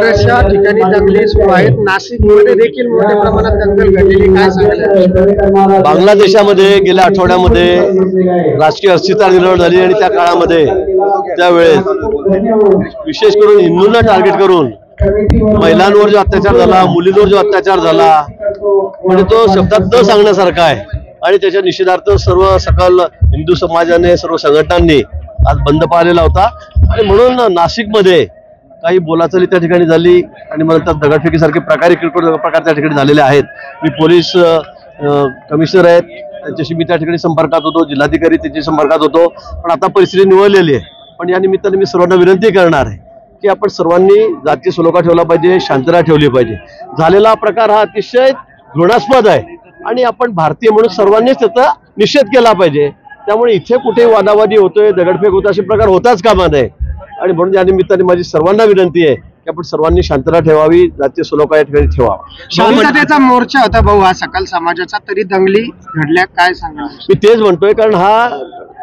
बऱ्याचशा ठिकाणी दंगली सुरू आहेत। नाशिकमध्ये देखील मोठ्या प्रमाणात दंगल घडलेली, काय सांगाल? बांगलादेशामध्ये गेल्या आठवड्यामध्ये राजकीय अस्थिरता निर्माण झाली आणि त्या काळामध्ये त्यावेळेस विशेष करून हिंदूंना टार्गेट करून महिलांवर जो अत्याचार झाला, मुलींवर जो अत्याचार झाला, म्हणजे तो शब्दात न सांगण्यासारखा आहे। आणि त्याच्या निषेधार्थ सर्व सकल हिंदू समाजाने, सर्व संघटनांनी आज बंद पाळलेला होता। आणि म्हणून नाशिकमध्ये काही बोलाचाली त्या ठिकाणी झाली आणि नंतर दगडफेकीसारखे किरकोळ प्रकार त्या ठिकाणी झालेले आहेत। मी पोलीस कमिशनर आहेत, त्यांच्याशी मी त्या ठिकाणी संपर्कात होतो, जिल्हाधिकारी त्यांच्या संपर्कात होतो, पण आता परिस्थिती निवळलेली आहे। पण या निमित्ताने मी सर्वांना विनंती करणार आहे की आपण सर्वांनी जातीय सलोखा ठेवला पाहिजे, शांतता ठेवली पाहिजे। झालेला प्रकार हा अतिशय घृणास्पद आहे आणि आपण भारतीय म्हणून सर्वांनीच त्याचा निषेध केला पाहिजे। त्यामुळे इथे कुठे वादावादी होतोय, दगडफेक होतो, असे प्रकार होताच कामा नये। आणि म्हणून या निमित्ताने माझी सर्वांना विनंती आहे की आपण सर्वांनी शांतता ठेवावी, जातीय सलोखा या ठिकाणी ठेवावा। शांततेचा मोर्चा होता भाऊ हा सकल समाजाचा, तरी दंगली घडल्या, काय सांगा? मी तेच म्हणतोय, कारण हा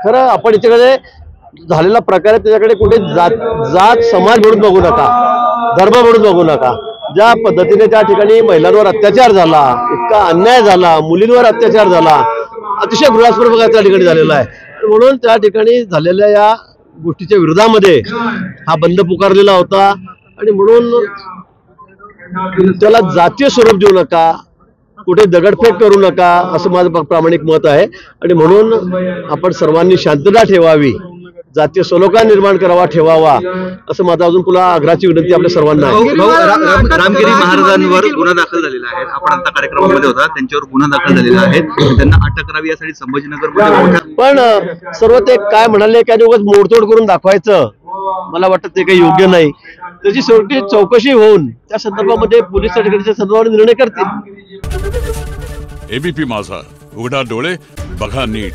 खरं आपण याच्याकडे झालेला प्रकार आहे त्याच्याकडे कुठे जात समाज म्हणून बघू नका, धर्म म्हणून बघू नका। ज्या पद्धतीने त्या ठिकाणी महिलांवर अत्याचार झाला, इतका अन्याय झाला, मुलींवर अत्याचार झाला, अतिशय घृणास्पद प्रकार त्या ठिकाणी झालेला आहे। म्हणून त्या ठिकाणी झालेल्या या गोष्टीच्या विरोधामध्ये हा बंद पुकारलेला होता आणि म्हणून त्याला जातीय स्वरूप देऊ नका, कुठे दगडफेक करू नका, असं माझं प्रामाणिक मत आहे। आणि म्हणून आपण सर्वांनी शांतता ठेवावी, जातीय सलोखा निर्माण करावा, ठेवावा, असं माझा अजून पुन्हा आग्रहाची विनंती आपल्या सर्वांना आहे। रामगिरी महाराजांवर गुन्हा दाखल झालेला आहे, आपण आता कार्यक्रमामध्ये होता, त्यांच्यावर गुन्हा दाखल झालेला आहे, त्यांना अटक करावी यासाठी संभाजीनगरमध्ये पण सर्व ते काय म्हणाले की उगाच मोडतोड करून दाखवायचं, मला वाटतं ते काही योग्य नाही। त्याची शेवटी चौकशी होऊन त्या संदर्भामध्ये पोलीस त्या ठिकाणच्या संदर्भाने निर्णय करतील। एबीपी माझा, उघडा डोळे बघा नीट।